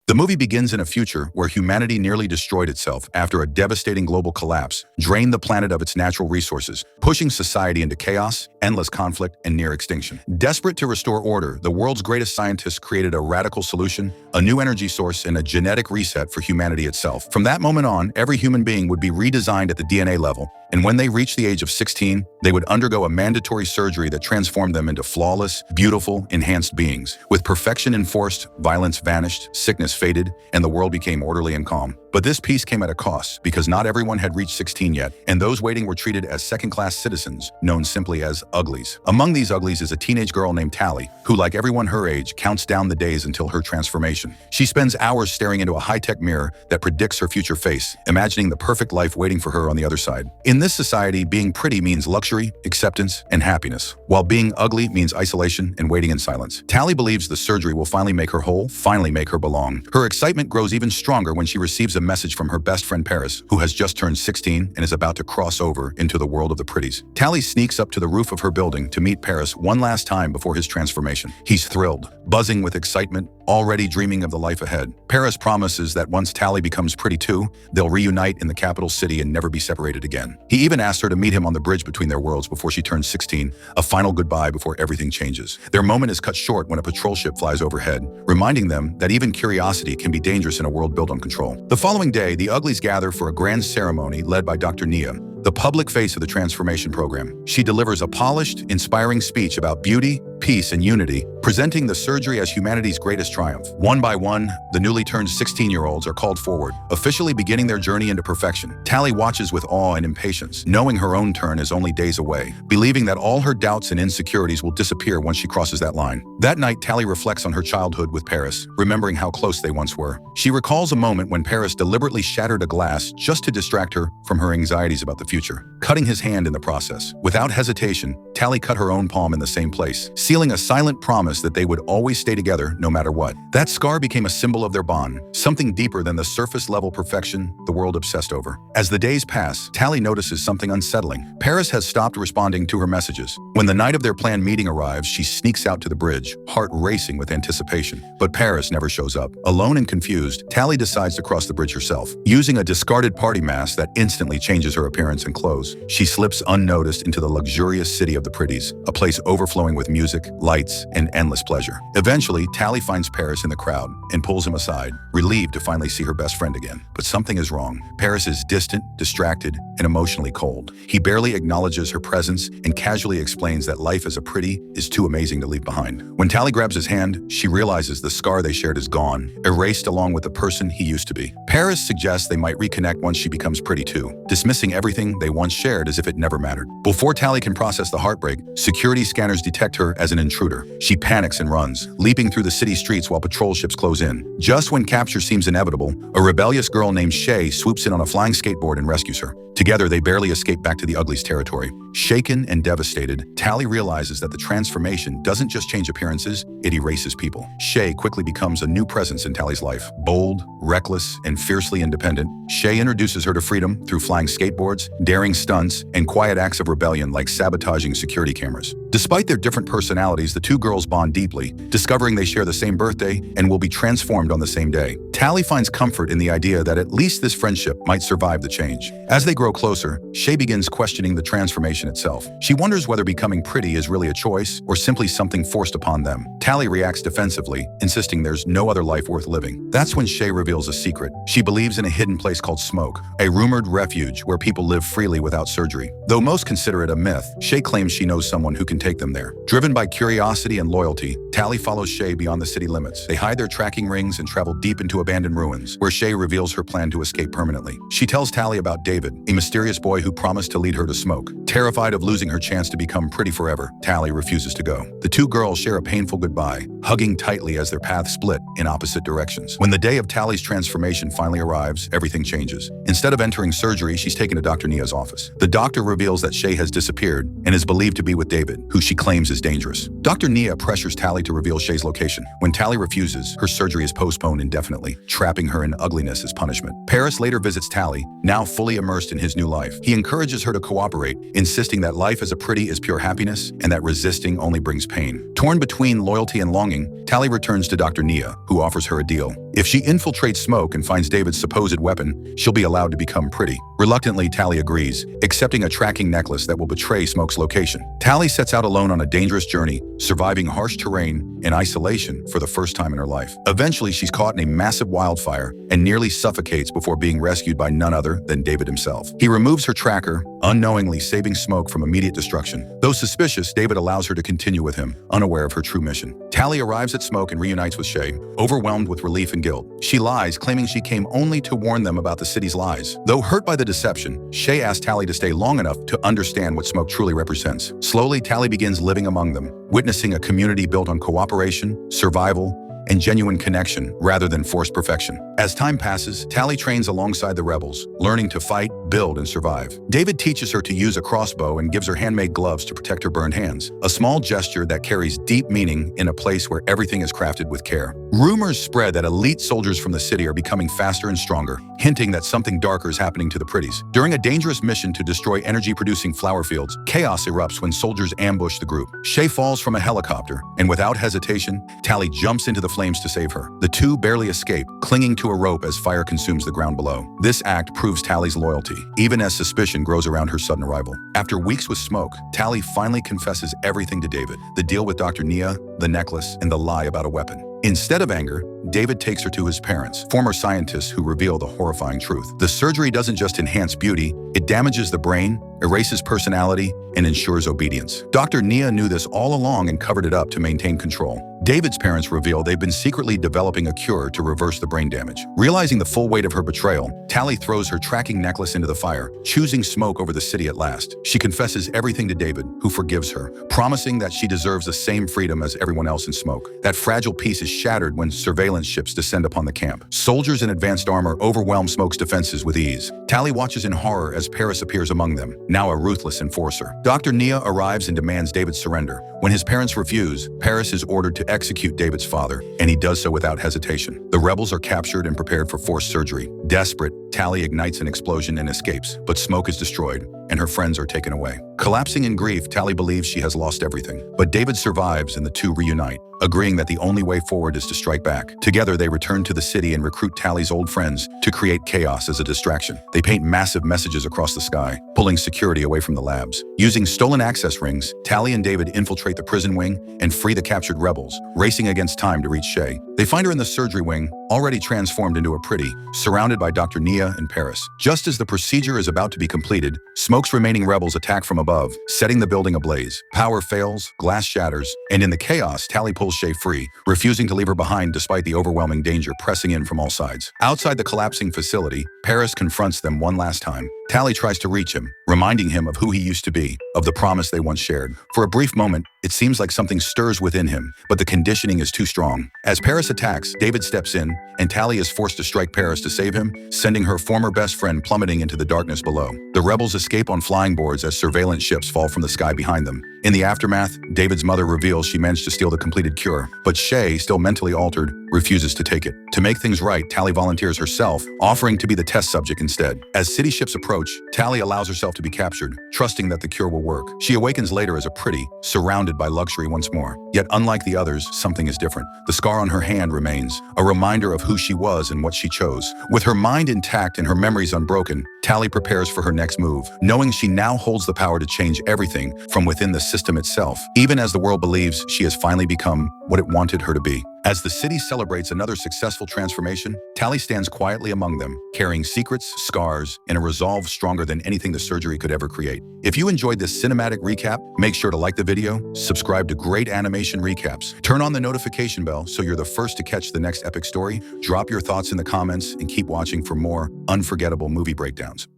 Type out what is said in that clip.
The movie begins in a future where humanity nearly destroyed itself after a devastating global collapse drained the planet of its natural resources, pushing society into chaos, endless conflict, and near extinction. Desperate to restore order, the world's greatest scientists created a radical solution, a new energy source, and a genetic reset for humanity itself. From that moment on, every human being would be redesigned at the DNA level, and when they reached the age of 16, they would undergo a mandatory surgery that transformed them into flawless, beautiful, enhanced beings. With perfection enforced, violence vanished, sickness faded, and the world became orderly and calm. But this peace came at a cost, because not everyone had reached 16 yet, and those waiting were treated as second-class citizens, known simply as Uglies. Among these Uglies is a teenage girl named Tally, who, like everyone her age, counts down the days until her transformation. She spends hours staring into a high-tech mirror that predicts her future face, imagining the perfect life waiting for her on the other side. In this society, being pretty means luxury, acceptance, and happiness, while being ugly means isolation and waiting in silence. Tally believes the surgery will finally make her whole, finally make her belong. Her excitement grows even stronger when she receives a message from her best friend Paris, who has just turned 16 and is about to cross over into the world of the pretties. Tally sneaks up to the roof of her building to meet Paris one last time before his transformation. He's thrilled, buzzing with excitement, already dreaming of the life ahead. Paris promises that once Tally becomes pretty too, they'll reunite in the capital city and never be separated again. He even asks her to meet him on the bridge between their worlds before she turns 16, a final goodbye before everything changes. Their moment is cut short when a patrol ship flies overhead, reminding them that even curiosity can be dangerous in a world built on control. The following day, the Uglies gather for a grand ceremony led by Dr. Nia, the public face of the transformation program. She delivers a polished, inspiring speech about beauty, peace, and unity, presenting the surgery as humanity's greatest triumph. One by one, the newly turned 16-year-olds are called forward, officially beginning their journey into perfection. Tally watches with awe and impatience, knowing her own turn is only days away, believing that all her doubts and insecurities will disappear once she crosses that line. That night, Tally reflects on her childhood with Paris, remembering how close they once were. She recalls a moment when Paris deliberately shattered a glass just to distract her from her anxieties about the future, cutting his hand in the process. Without hesitation, Tally cut her own palm in the same place, sealing a silent promise that they would always stay together no matter what. That scar became a symbol of their bond, something deeper than the surface-level perfection the world obsessed over. As the days pass, Tally notices something unsettling. Paris has stopped responding to her messages. When the night of their planned meeting arrives, she sneaks out to the bridge, heart racing with anticipation. But Paris never shows up. Alone and confused, Tally decides to cross the bridge herself. Using a discarded party mask that instantly changes her appearance and clothes, she slips unnoticed into the luxurious city of the pretties, a place overflowing with music, lights, and endless pleasure. Eventually, Tally finds Paris in the crowd and pulls him aside, relieved to finally see her best friend again. But something is wrong. Paris is distant, distracted, and emotionally cold. He barely acknowledges her presence and casually explains that life as a pretty is too amazing to leave behind. When Tally grabs his hand, she realizes the scar they shared is gone, erased along with the person he used to be. Paris suggests they might reconnect once she becomes pretty too, dismissing everything they once shared as if it never mattered. Before Tally can process the heartbreak, security scanners detect her as an intruder. She panics and runs, leaping through the city streets while patrol ships close in. Just when capture seems inevitable, a rebellious girl named Shay swoops in on a flying skateboard and rescues her. Together, they barely escape back to the Uglies' territory. Shaken and devastated, Tally realizes that the transformation doesn't just change appearances, it erases people. Shay quickly becomes a new presence in Tally's life. Bold, reckless, and fiercely independent, Shay introduces her to freedom through flying skateboards, daring stunts, and quiet acts of rebellion like sabotaging security cameras. Despite their different personalities, the two girls bond deeply, discovering they share the same birthday and will be transformed on the same day. Tally finds comfort in the idea that at least this friendship might survive the change. As they grow closer, Shay begins questioning the transformation itself. She wonders whether becoming pretty is really a choice or simply something forced upon them. Tally reacts defensively, insisting there's no other life worth living. That's when Shay reveals a secret. She believes in a hidden place called Smoke, a rumored refuge where people live freely without surgery. Though most consider it a myth, Shay claims she knows someone who can take them there. Driven by curiosity and loyalty, Tally follows Shay beyond the city limits. They hide their tracking rings and travel deep into abandoned ruins, where Shay reveals her plan to escape permanently. She tells Tally about David, a mysterious boy who promised to lead her to Smoke. Terrified of losing her chance to become pretty forever, Tally refuses to go. The two girls share a painful goodbye, hugging tightly as their paths split in opposite directions. When the day of Tally's transformation finally arrives, everything changes. Instead of entering surgery, she's taken to Dr. Nia's office. The doctor reveals that Shay has disappeared and is believed to be with David, who she claims is dangerous. Dr. Nia pressures Tally to reveal Shay's location. When Tally refuses, her surgery is postponed indefinitely. trapping her in ugliness as punishment. Paris later visits Tally, now fully immersed in his new life. He encourages her to cooperate, insisting that life as a pretty is pure happiness and that resisting only brings pain. Torn between loyalty and longing, Tally returns to Dr. Nia, who offers her a deal. If she infiltrates Smoke and finds David's supposed weapon, she'll be allowed to become pretty. Reluctantly, Tally agrees, accepting a tracking necklace that will betray Smoke's location. Tally sets out alone on a dangerous journey, surviving harsh terrain and isolation for the first time in her life. Eventually, she's caught in a massive wildfire and nearly suffocates before being rescued by none other than David himself. He removes her tracker, unknowingly saving Smoke from immediate destruction. Though suspicious, David allows her to continue with him, unaware of her true mission. Tally arrives at Smoke and reunites with Shay, overwhelmed with relief and guilt. She lies, claiming she came only to warn them about the city's lies. Though hurt by the deception, Shay asks Tally to stay long enough to understand what Smoke truly represents. Slowly, Tally begins living among them, witnessing a community built on cooperation, survival, and genuine connection rather than forced perfection. As time passes, Tally trains alongside the rebels, learning to fight, build, and survive. David teaches her to use a crossbow and gives her handmade gloves to protect her burned hands, a small gesture that carries deep meaning in a place where everything is crafted with care. Rumors spread that elite soldiers from the city are becoming faster and stronger, hinting that something darker is happening to the pretties. During a dangerous mission to destroy energy-producing flower fields, chaos erupts when soldiers ambush the group. Shay falls from a helicopter, and without hesitation, Tally jumps into the flames to save her. The two barely escape, clinging to a rope as fire consumes the ground below. This act proves Tally's loyalty, even as suspicion grows around her sudden arrival. After weeks with Smoke, Tally finally confesses everything to David: the deal with Dr. Nia, the necklace, and the lie about a weapon. Instead of anger, David takes her to his parents, former scientists who reveal the horrifying truth. The surgery doesn't just enhance beauty, it damages the brain, erases personality, and ensures obedience. Dr. Nia knew this all along and covered it up to maintain control. David's parents reveal they've been secretly developing a cure to reverse the brain damage. Realizing the full weight of her betrayal, Tally throws her tracking necklace into the fire, choosing Smoke over the city at last. She confesses everything to David, who forgives her, promising that she deserves the same freedom as everyone else in Smoke. That fragile piece is shattered when surveillance ships descend upon the camp. Soldiers in advanced armor overwhelm Smoke's defenses with ease. Tally watches in horror as Paris appears among them, now a ruthless enforcer. Dr. Nia arrives and demands David's surrender. When his parents refuse, Paris is ordered to execute David's father, and he does so without hesitation. The rebels are captured and prepared for forced surgery. Desperate, Tally ignites an explosion and escapes, but Smoke is destroyed, and her friends are taken away. Collapsing in grief, Tally believes she has lost everything. But David survives and the two reunite, agreeing that the only way forward is to strike back. Together, they return to the city and recruit Tally's old friends to create chaos as a distraction. They paint massive messages across the sky, pulling security away from the labs. Using stolen access rings, Tally and David infiltrate the prison wing and free the captured rebels, racing against time to reach Shay. They find her in the surgery wing, already transformed into a pretty, surrounded by Dr. Nia and Paris. Just as the procedure is about to be completed, Smoke's remaining rebels attack from above, setting the building ablaze. Power fails, glass shatters, and in the chaos, Tally pulls Shay free, refusing to leave her behind despite the overwhelming danger pressing in from all sides. Outside the collapsing facility, Paris confronts them one last time. Tally tries to reach him, reminding him of who he used to be, of the promise they once shared. For a brief moment, it seems like something stirs within him, but the conditioning is too strong. As Paris attacks, David steps in, and Tally is forced to strike Paris to save him, sending her former best friend plummeting into the darkness below. The rebels escape on flying boards as surveillance ships fall from the sky behind them. In the aftermath, David's mother reveals she managed to steal the completed cure, but Shay, still mentally altered, refuses to take it. To make things right, Tally volunteers herself, offering to be the test subject instead. As city ships approach, Tally allows herself to be captured, trusting that the cure will work. She awakens later as a pretty, surrounded by luxury once more. Yet unlike the others, something is different. The scar on her hand remains, a reminder of who she was and what she chose. With her mind intact and her memories unbroken, Tally prepares for her next move, knowing she now holds the power to change everything from within the system itself, even as the world believes she has finally become what it wanted her to be. As the city celebrates another successful transformation, Tally stands quietly among them, carrying secrets, scars, and a resolve stronger than anything the surgery could ever create. If you enjoyed this cinematic recap, make sure to like the video, subscribe to great animation recaps, turn on the notification bell so you're the first to catch the next epic story, drop your thoughts in the comments, and keep watching for more unforgettable movie breakdowns.